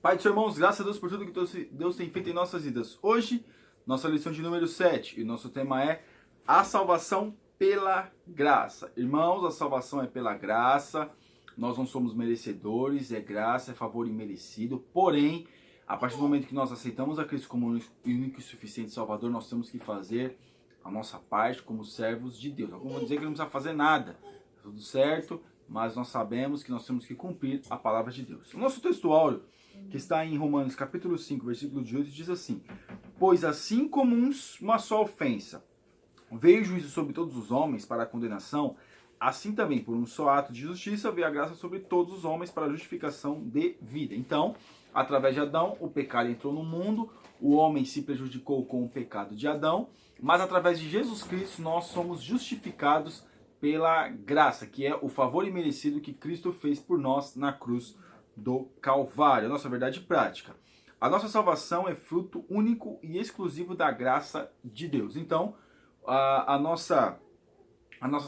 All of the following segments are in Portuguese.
Pai dos irmãos, graças a Deus por tudo que Deus tem feito em nossas vidas. Hoje, nossa lição de número 7, e o nosso tema é a salvação pela graça. Irmãos, a salvação é pela graça, nós não somos merecedores, é graça, é favor imerecido, porém, a partir do momento que nós aceitamos a Cristo como único e suficiente Salvador, nós temos que fazer a nossa parte como servos de Deus. Alguns vão dizer que não precisa fazer nada, tudo certo, mas nós sabemos que nós temos que cumprir a palavra de Deus. O nosso texto áureo, que está em Romanos capítulo 5, versículo 18, diz assim: pois assim como uma só ofensa veio juízo sobre todos os homens para a condenação, assim também por um só ato de justiça veio a graça sobre todos os homens para a justificação de vida. Então, através de Adão, o pecado entrou no mundo, o homem se prejudicou com o pecado de Adão, mas através de Jesus Cristo nós somos justificados pela graça, que é o favor imerecido que Cristo fez por nós na cruz do Calvário, a nossa verdade prática. A nossa salvação é fruto único e exclusivo da graça de Deus. Então, a nossa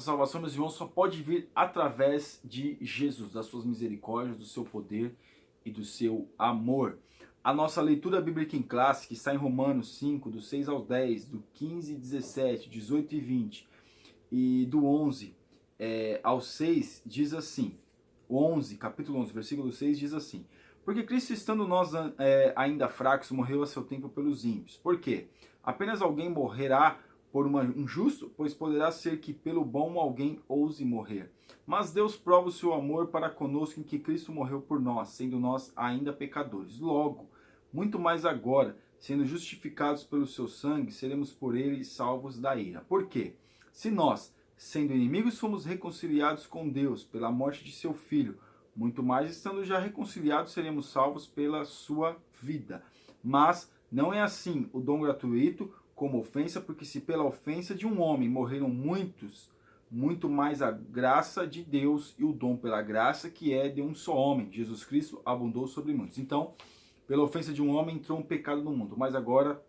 salvação, meus irmãos, só pode vir através de Jesus, das suas misericórdias, do seu poder e do seu amor. A nossa leitura bíblica em classe, que está em Romanos 5, do 6 ao 10, do 15 e 17, 18 e 20, e do 11 ao 6, diz assim, capítulo 11, versículo 6, diz assim: porque Cristo, estando nós ainda fracos, morreu a seu tempo pelos ímpios. Por quê? Apenas alguém morrerá por um justo, pois poderá ser que pelo bom alguém ouse morrer. Mas Deus prova o seu amor para conosco em que Cristo morreu por nós, sendo nós ainda pecadores. Logo, muito mais agora, sendo justificados pelo seu sangue, seremos por ele salvos da ira. Por quê? Se nós, sendo inimigos, fomos reconciliados com Deus pela morte de seu Filho, muito mais, estando já reconciliados, seremos salvos pela sua vida. Mas não é assim o dom gratuito como ofensa, porque se pela ofensa de um homem morreram muitos, muito mais a graça de Deus e o dom pela graça, que é de um só homem, Jesus Cristo, abundou sobre muitos. Então, pela ofensa de um homem entrou um pecado no mundo, mas agora,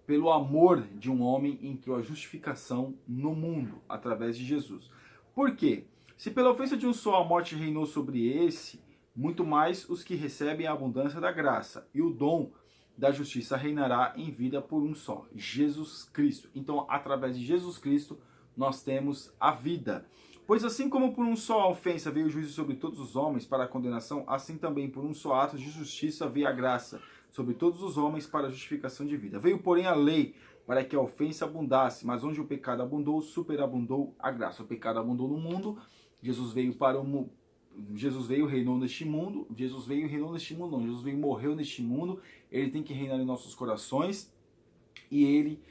pelo amor de um homem, entrou a justificação no mundo, através de Jesus. Por quê? Se pela ofensa de um só a morte reinou sobre esse, muito mais os que recebem a abundância da graça, e o dom da justiça reinará em vida por um só, Jesus Cristo. Então, através de Jesus Cristo, nós temos a vida. Pois assim como por um só ofensa veio o juízo sobre todos os homens para a condenação, assim também por um só ato de justiça veio a graça sobre todos os homens para a justificação de vida. Veio, porém, a lei para que a ofensa abundasse, mas onde o pecado abundou, superabundou a graça. O pecado abundou no mundo, Jesus veio reinou neste mundo, Jesus veio morreu neste mundo, ele tem que reinar em nossos corações, e ele,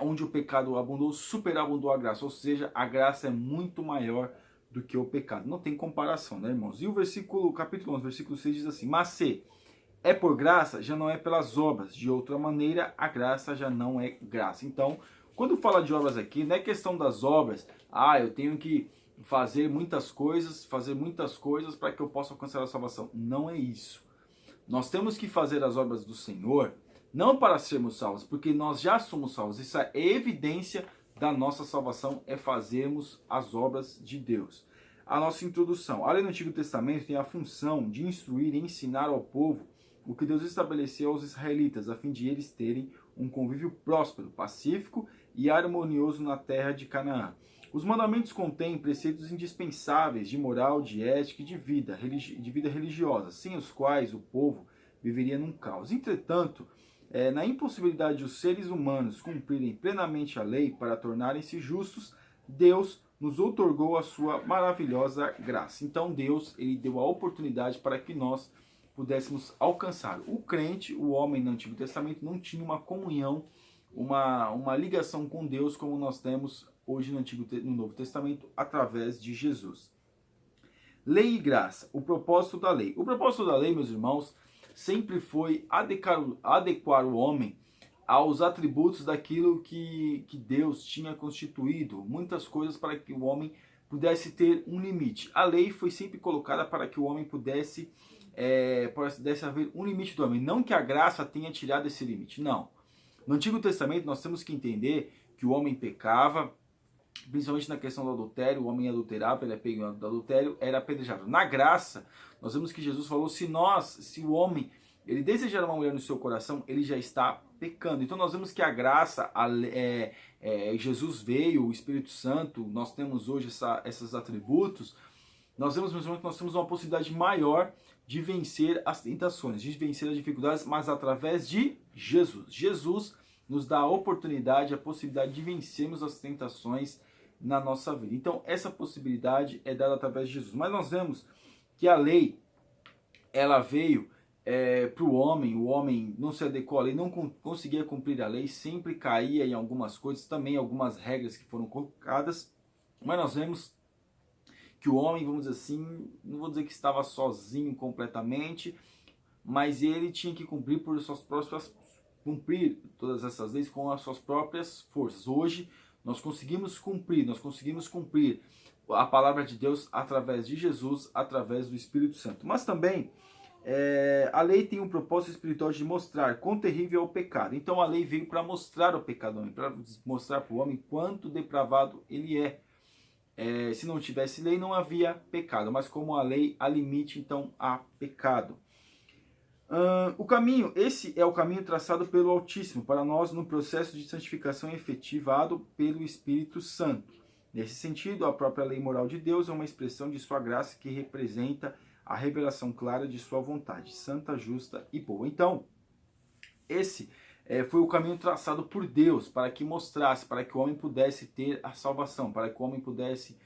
onde o pecado abundou, superabundou a graça, ou seja, a graça é muito maior do que o pecado. Não tem comparação, né, irmãos? E o capítulo 11, versículo 6 diz assim: mas se é por graça, já não é pelas obras, de outra maneira, a graça já não é graça. Então, quando fala de obras aqui, não é questão das obras, eu tenho que fazer muitas coisas para que eu possa alcançar a salvação. Não é isso. Nós temos que fazer as obras do Senhor, não para sermos salvos, porque nós já somos salvos. Isso é evidência da nossa salvação, é fazermos as obras de Deus. A nossa introdução. A lei do Antigo Testamento tem a função de instruir e ensinar ao povo o que Deus estabeleceu aos israelitas, a fim de eles terem um convívio próspero, pacífico e harmonioso na terra de Canaã. Os mandamentos contêm preceitos indispensáveis de moral, de ética e de vida religiosa, sem os quais o povo viveria num caos. Entretanto, na impossibilidade de os seres humanos cumprirem plenamente a lei para tornarem-se justos, Deus nos outorgou a sua maravilhosa graça. Então Deus, ele deu a oportunidade para que nós pudéssemos alcançar. O crente, o homem no Antigo Testamento, não tinha uma comunhão, uma ligação com Deus como nós temos hoje no Novo Testamento, através de Jesus. Lei e graça, o propósito da lei. O propósito da lei, meus irmãos, sempre foi adequar o homem aos atributos daquilo que Deus tinha constituído, muitas coisas para que o homem pudesse ter um limite. A lei foi sempre colocada para que o homem pudesse haver um limite do homem, não que a graça tenha tirado esse limite, não. No Antigo Testamento nós temos que entender que o homem pecava, principalmente na questão do adultério, o homem adulterava, ele é pego do adultério, era apedrejado. Na graça, nós vemos que Jesus falou, se o homem, ele desejar uma mulher no seu coração, ele já está pecando. Então nós vemos que a graça, Jesus veio, o Espírito Santo, nós temos hoje esses atributos, nós vemos mesmo que nós temos uma possibilidade maior de vencer as tentações, de vencer as dificuldades, mas através de Jesus. Jesus nos dá a oportunidade, a possibilidade de vencermos as tentações na nossa vida. Então, essa possibilidade é dada através de Jesus. Mas nós vemos que a lei, ela veio para o homem não se adequou à lei, não conseguia cumprir a lei, sempre caía em algumas coisas, também algumas regras que foram colocadas, mas nós vemos que o homem, vamos dizer assim, não vou dizer que estava sozinho completamente, mas ele tinha que cumprir todas essas leis com as suas próprias forças. Hoje nós conseguimos cumprir a palavra de Deus através de Jesus, através do Espírito Santo. Mas também a lei tem um propósito espiritual de mostrar quão terrível é o pecado. Então a lei veio para mostrar o pecado ao homem, para mostrar para o homem quanto depravado ele é. Se não tivesse lei, não havia pecado, mas como a lei há limite, então há pecado. Esse é o caminho traçado pelo Altíssimo para nós no processo de santificação efetivado pelo Espírito Santo. Nesse sentido, a própria lei moral de Deus é uma expressão de sua graça que representa a revelação clara de sua vontade, santa, justa e boa. Então, esse foi o caminho traçado por Deus para que mostrasse, para que o homem pudesse ter a salvação, para que o homem pudesse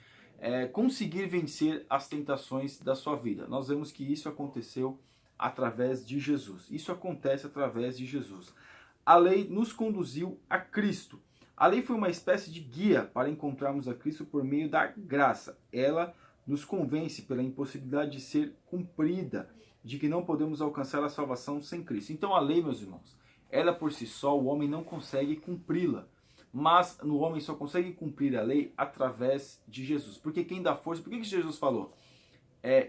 conseguir vencer as tentações da sua vida. Nós vemos que isso aconteceu através de Jesus. Isso acontece através de Jesus. A lei nos conduziu a Cristo. A lei foi uma espécie de guia para encontrarmos a Cristo por meio da graça. Ela nos convence pela impossibilidade de ser cumprida, de que não podemos alcançar a salvação sem Cristo. Então a lei, meus irmãos, ela por si só, o homem não consegue cumpri-la. Mas o homem só consegue cumprir a lei através de Jesus. Porque quem dá força, por que Jesus falou?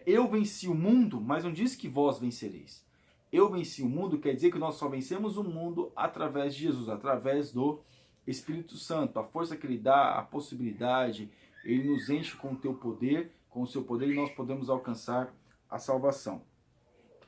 Eu venci o mundo, mas não diz que vós vencereis. Eu venci o mundo quer dizer que nós só vencemos o mundo através de Jesus, através do Espírito Santo. A força que ele dá, a possibilidade, ele nos enche com o seu poder, e nós podemos alcançar a salvação.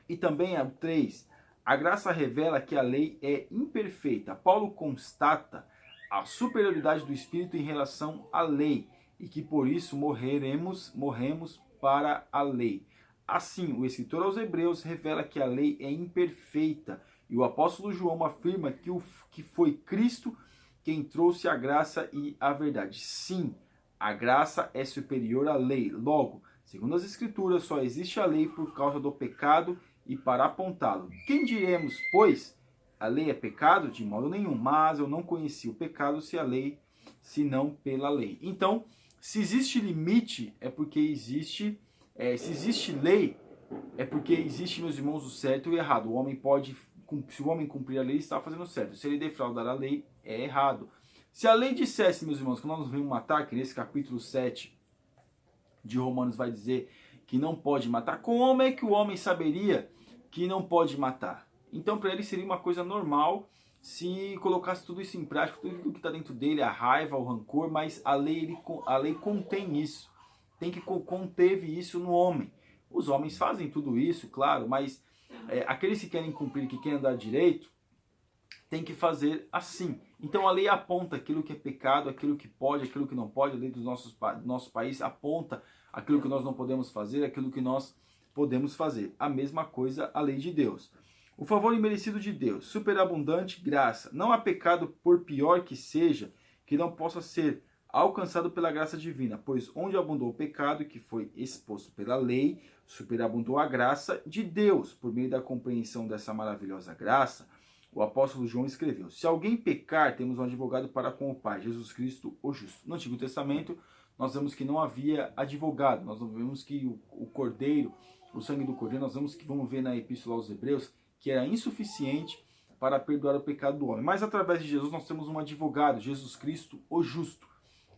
E também a 3, a graça revela que a lei é imperfeita. Paulo constata a superioridade do Espírito em relação à lei e que por isso morremos para a lei. Assim, o escritor aos Hebreus revela que a lei é imperfeita e o apóstolo João afirma que foi Cristo quem trouxe a graça e a verdade. Sim, a graça é superior à lei. Logo, segundo as escrituras, só existe a lei por causa do pecado e para apontá-lo. Quem diremos, pois, a lei é pecado? De modo nenhum, mas eu não conheci o pecado senão pela lei. Então, se existe limite, é porque existe, se existe lei, é porque existe, meus irmãos, o certo e o errado. Se o homem cumprir a lei, ele está fazendo certo. Se ele defraudar a lei, é errado. Se a lei dissesse, meus irmãos, que nós devemos matar, que nesse capítulo 7 de Romanos vai dizer que não pode matar, como é que o homem saberia que não pode matar? Então, para ele seria uma coisa normal se colocasse tudo isso em prática, tudo que está dentro dele, a raiva, o rancor, mas a lei contém isso. Conteve isso no homem. Os homens fazem tudo isso, claro, mas aqueles que querem cumprir, que querem andar direito, tem que fazer assim. Então a lei aponta aquilo que é pecado, aquilo que pode, aquilo que não pode. A lei do nosso país aponta aquilo que nós não podemos fazer, aquilo que nós podemos fazer. A mesma coisa a lei de Deus. O favor imerecido de Deus, superabundante graça. Não há pecado, por pior que seja, que não possa ser alcançado pela graça divina, pois onde abundou o pecado, que foi exposto pela lei, superabundou a graça de Deus. Por meio da compreensão dessa maravilhosa graça, o apóstolo João escreveu: se alguém pecar, temos um advogado para com o Pai, Jesus Cristo, o justo. No Antigo Testamento, nós vemos que não havia advogado, nós vemos que o Cordeiro, o sangue do Cordeiro, vamos ver na Epístola aos Hebreus, que era insuficiente para perdoar o pecado do homem. Mas através de Jesus nós temos um advogado, Jesus Cristo, o justo.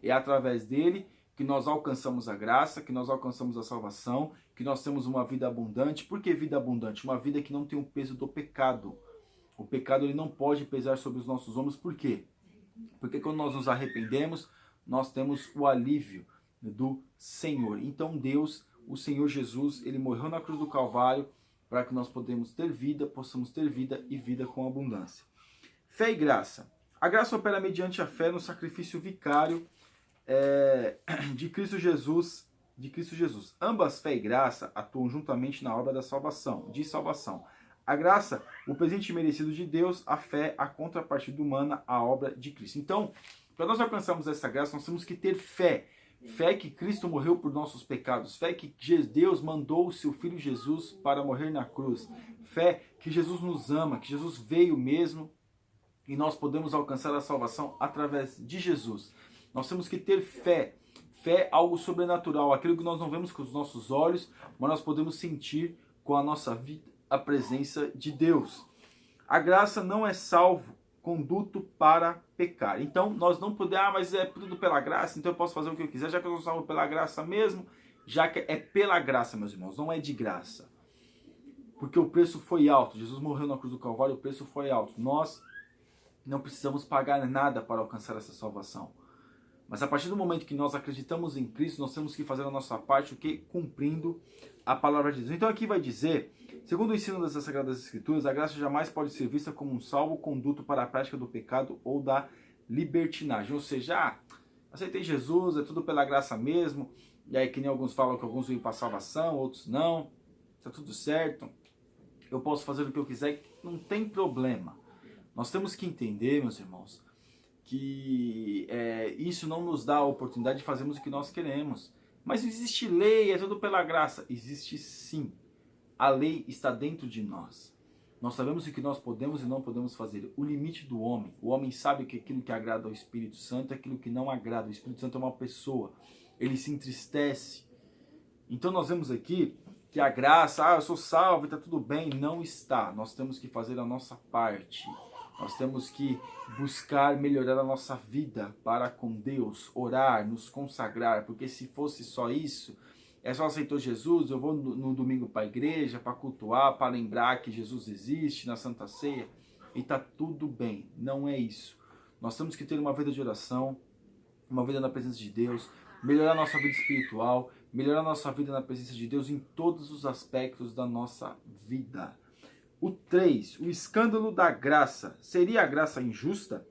É através dele que nós alcançamos a graça, que nós alcançamos a salvação, que nós temos uma vida abundante. Por que vida abundante? Uma vida que não tem o peso do pecado. O pecado ele não pode pesar sobre os nossos ombros. Por quê? Porque quando nós nos arrependemos, nós temos o alívio do Senhor. Então Deus, o Senhor Jesus, ele morreu na cruz do Calvário para que nós possamos ter vida e vida com abundância. Fé e graça. A graça opera mediante a fé no sacrifício vicário de Cristo Jesus. Ambas, fé e graça, atuam juntamente na obra da salvação, de salvação. A graça, o presente merecido de Deus, a fé, a contrapartida humana, a obra de Cristo. Então, para nós alcançarmos essa graça, nós temos que ter fé. Fé que Cristo morreu por nossos pecados. Fé que Deus mandou o seu Filho Jesus para morrer na cruz. Fé que Jesus nos ama, que Jesus veio mesmo e nós podemos alcançar a salvação através de Jesus. Nós temos que ter fé. Fé é algo sobrenatural, aquilo que nós não vemos com os nossos olhos, mas nós podemos sentir com a nossa vida a presença de Deus. A graça não é salvo-conduto para pecar. Então, nós não podemos, mas é tudo pela graça, então eu posso fazer o que eu quiser, já que eu sou salvo pela graça mesmo, já que é pela graça, meus irmãos, não é de graça. Porque o preço foi alto, Jesus morreu na cruz do Calvário, o preço foi alto. Nós não precisamos pagar nada para alcançar essa salvação. Mas a partir do momento que nós acreditamos em Cristo, nós temos que fazer a nossa parte, o que? Cumprindo a palavra de Deus. Então aqui vai dizer, segundo o ensino das Sagradas Escrituras, a graça jamais pode ser vista como um salvo-conduto para a prática do pecado ou da libertinagem. Ou seja, aceitei Jesus, é tudo pela graça mesmo, e aí que nem alguns falam que alguns vêm para a salvação, outros não, está tudo certo, eu posso fazer o que eu quiser, não tem problema. Nós temos que entender, meus irmãos, que isso não nos dá a oportunidade de fazermos o que nós queremos. Mas existe lei, é tudo pela graça. Existe sim. A lei está dentro de nós. Nós sabemos o que nós podemos e não podemos fazer. O limite do homem. O homem sabe que aquilo que agrada ao Espírito Santo é aquilo que não agrada. O Espírito Santo é uma pessoa. Ele se entristece. Então nós vemos aqui que a graça, eu sou salvo e está tudo bem. Não está. Nós temos que fazer a nossa parte. Nós temos que buscar melhorar a nossa vida para com Deus, orar, nos consagrar, porque se fosse só isso, só aceitou Jesus, eu vou no domingo para a igreja, para cultuar, para lembrar que Jesus existe na Santa Ceia, e está tudo bem, não é isso. Nós temos que ter uma vida de oração, uma vida na presença de Deus, melhorar a nossa vida espiritual, melhorar a nossa vida na presença de Deus em todos os aspectos da nossa vida. O 3, o escândalo da graça. Seria a graça injusta?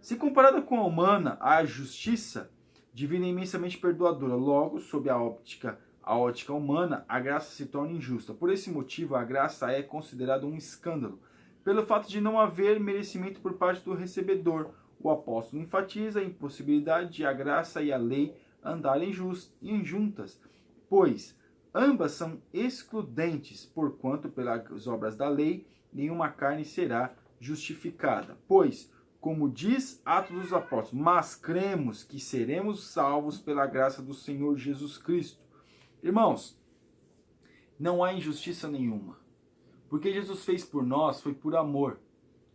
Se comparada com a humana, a justiça divina é imensamente perdoadora. Logo, sob a ótica humana, a graça se torna injusta. Por esse motivo, a graça é considerada um escândalo, pelo fato de não haver merecimento por parte do recebedor. O apóstolo enfatiza a impossibilidade de a graça e a lei andarem juntas, pois ambas são excludentes, porquanto pelas obras da lei nenhuma carne será justificada. Pois, como diz Atos dos Apóstolos, mas cremos que seremos salvos pela graça do Senhor Jesus Cristo. Irmãos, não há injustiça nenhuma. Porque Jesus fez por nós, foi por amor.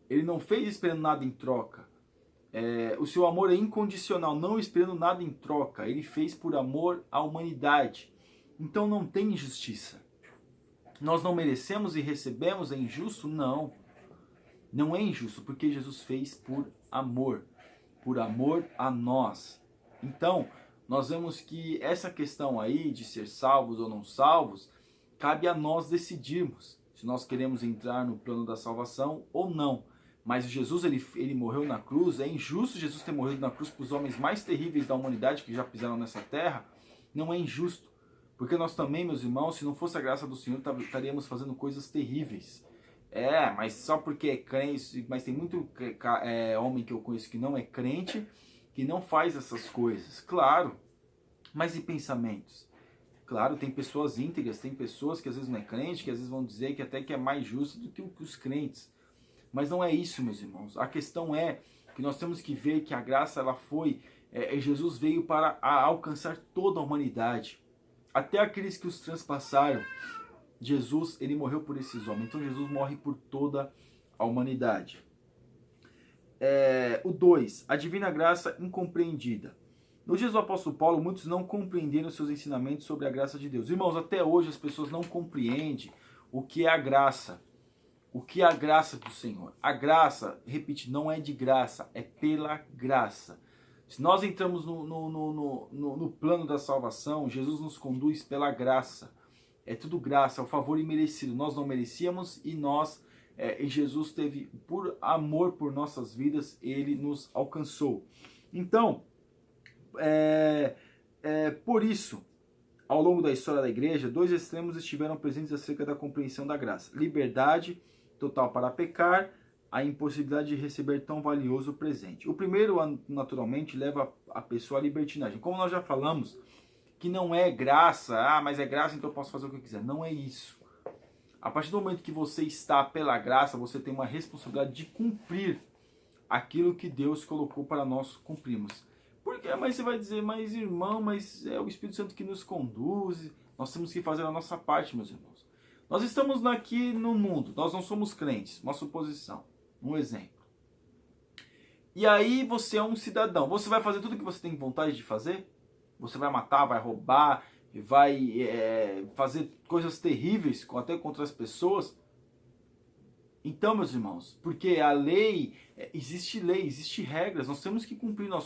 Ele não fez esperando nada em troca. O seu amor é incondicional, não esperando nada em troca. Ele fez por amor à humanidade. Então não tem injustiça. Nós não merecemos e recebemos, é injusto? Não. Não é injusto, porque Jesus fez por amor a nós. Então, nós vemos que essa questão aí de ser salvos ou não salvos, cabe a nós decidirmos se nós queremos entrar no plano da salvação ou não. Mas Jesus, ele morreu na cruz, é injusto Jesus ter morrido na cruz para os homens mais terríveis da humanidade que já pisaram nessa terra, não é injusto. Porque nós também, meus irmãos, se não fosse a graça do Senhor, estaríamos fazendo coisas terríveis. Mas só porque é crente, mas tem muito homem que eu conheço que não é crente, que não faz essas coisas. Claro, mas e pensamentos? Claro, tem pessoas íntegras, tem pessoas que às vezes não é crente, que às vezes vão dizer que até que é mais justo do que os crentes. Mas não é isso, meus irmãos. A questão é que nós temos que ver que a graça, ela foi... Jesus veio para alcançar toda a humanidade. Até aqueles que os transpassaram, Jesus, ele morreu por esses homens. Então Jesus morre por toda a humanidade. O 2, a divina graça incompreendida. Nos dias do apóstolo Paulo, muitos não compreenderam seus ensinamentos sobre a graça de Deus. Irmãos, até hoje as pessoas não compreendem o que é a graça. O que é a graça do Senhor. A graça, repito, não é de graça, é pela graça. Se nós entramos no plano da salvação, Jesus nos conduz pela graça. É tudo graça, é o favor imerecido. Nós não merecíamos e Jesus teve, por amor por nossas vidas, ele nos alcançou. Então, por isso, ao longo da história da igreja, dois extremos estiveram presentes acerca da compreensão da graça. Liberdade total para pecar, a impossibilidade de receber tão valioso presente. O primeiro, naturalmente, leva a pessoa à libertinagem. Como nós já falamos, que não é graça, mas é graça, então eu posso fazer o que eu quiser. Não é isso. A partir do momento que você está pela graça, você tem uma responsabilidade de cumprir aquilo que Deus colocou para nós cumprirmos. Porque, mas você vai dizer, mas irmão, mas é o Espírito Santo que nos conduz, nós temos que fazer a nossa parte, meus irmãos. Nós estamos aqui no mundo, nós não somos crentes, uma suposição, um exemplo. E aí você é um cidadão, você vai fazer tudo o que você tem vontade de fazer? Você vai matar, vai roubar, vai fazer coisas terríveis até contra as pessoas? Então, meus irmãos, porque a lei, existe regras, nós temos que cumprir, nós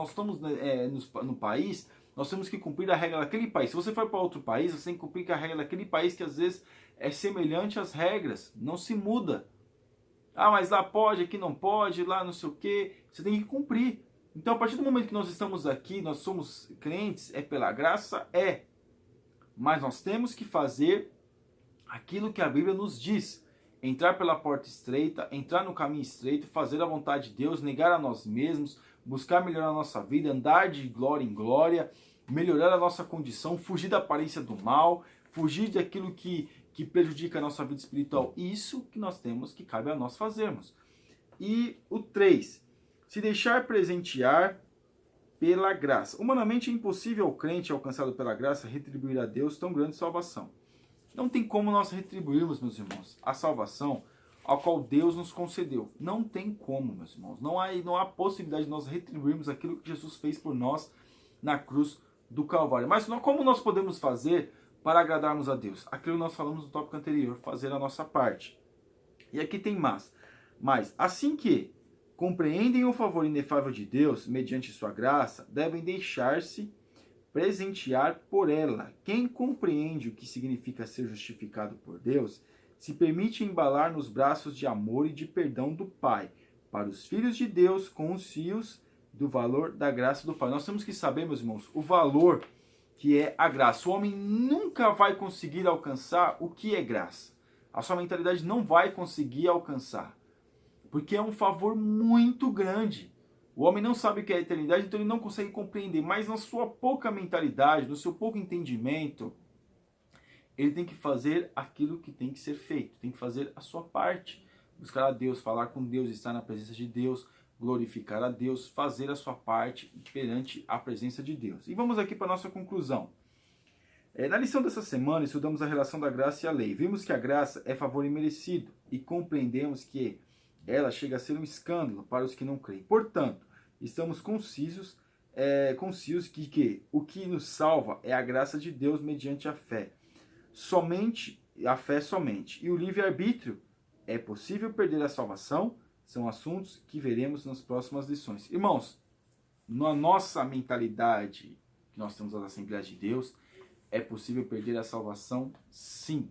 estamos no país, nós temos que cumprir a regra daquele país. Se você for para outro país, você tem que cumprir a regra daquele país que às vezes é semelhante às regras, não se muda. Ah, mas lá pode, aqui não pode, lá não sei o quê, você tem que cumprir. Então, a partir do momento que nós estamos aqui, nós somos crentes, é pela graça? É. Mas nós temos que fazer aquilo que a Bíblia nos diz. Entrar pela porta estreita, entrar no caminho estreito, fazer a vontade de Deus, negar a nós mesmos, buscar melhorar a nossa vida, andar de glória em glória, melhorar a nossa condição, fugir da aparência do mal, fugir daquilo que prejudica a nossa vida espiritual. Isso que nós temos, que cabe a nós fazermos. E o 3, se deixar presentear pela graça. Humanamente é impossível ao crente alcançado pela graça retribuir a Deus tão grande salvação. Não tem como nós retribuirmos, meus irmãos, a salvação a qual Deus nos concedeu. Não tem como, meus irmãos. Não há possibilidade de nós retribuirmos aquilo que Jesus fez por nós na cruz do Calvário. Mas como nós podemos fazer para agradarmos a Deus? Aquilo que nós falamos no tópico anterior, fazer a nossa parte. E aqui tem mais. Mas assim que compreendem o favor inefável de Deus, mediante sua graça, devem deixar-se presentear por ela. Quem compreende o que significa ser justificado por Deus, se permite embalar nos braços de amor e de perdão do Pai, para os filhos de Deus conscios do valor da graça do Pai. Nós temos que saber, meus irmãos, o valor que é a graça. O homem nunca vai conseguir alcançar o que é graça. A sua mentalidade não vai conseguir alcançar, porque é um favor muito grande. O homem não sabe o que é a eternidade, então ele não consegue compreender. Mas na sua pouca mentalidade, no seu pouco entendimento, ele tem que fazer aquilo que tem que ser feito. Tem que fazer a sua parte. Buscar a Deus, falar com Deus, estar na presença de Deus, glorificar a Deus, fazer a sua parte perante a presença de Deus. E vamos aqui para a nossa conclusão. Na lição dessa semana, estudamos a relação da graça e a lei. Vimos que a graça é favor imerecido e compreendemos que ela chega a ser um escândalo para os que não creem. Portanto, estamos concisos que o que nos salva é a graça de Deus mediante a fé. A fé somente. E o livre-arbítrio. É possível perder a salvação? São assuntos que veremos nas próximas lições. Irmãos, na nossa mentalidade que nós temos nas Assembleias de Deus, é possível perder a salvação? Sim.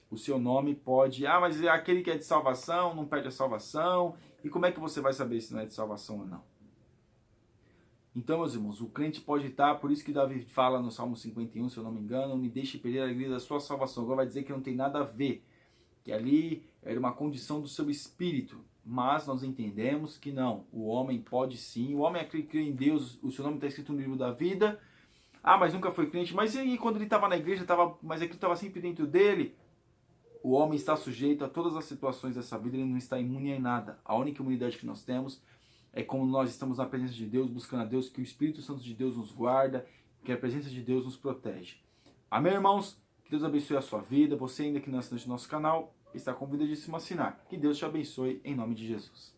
O seu nome pode... mas aquele que é de salvação não perde a salvação. E como é que você vai saber se não é de salvação ou não? Então, meus irmãos, o crente pode estar... Por isso que Davi fala no Salmo 51, se eu não me engano, não me deixe perder a alegria da sua salvação. Agora vai dizer que não tem nada a ver. Que ali era uma condição do seu espírito. Mas nós entendemos que não. O homem pode sim. O homem crê em Deus. O seu nome está escrito no livro da vida. Mas nunca foi crente. Mas e quando ele estava na igreja, mas aquilo estava sempre dentro dele? O homem está sujeito a todas as situações dessa vida, ele não está imune a nada. A única imunidade que nós temos é como nós estamos na presença de Deus, buscando a Deus, que o Espírito Santo de Deus nos guarda, que a presença de Deus nos protege. Amém, irmãos? Que Deus abençoe a sua vida. Você ainda que não é assinante do nosso canal, está convidadíssimo a assinar. Que Deus te abençoe em nome de Jesus.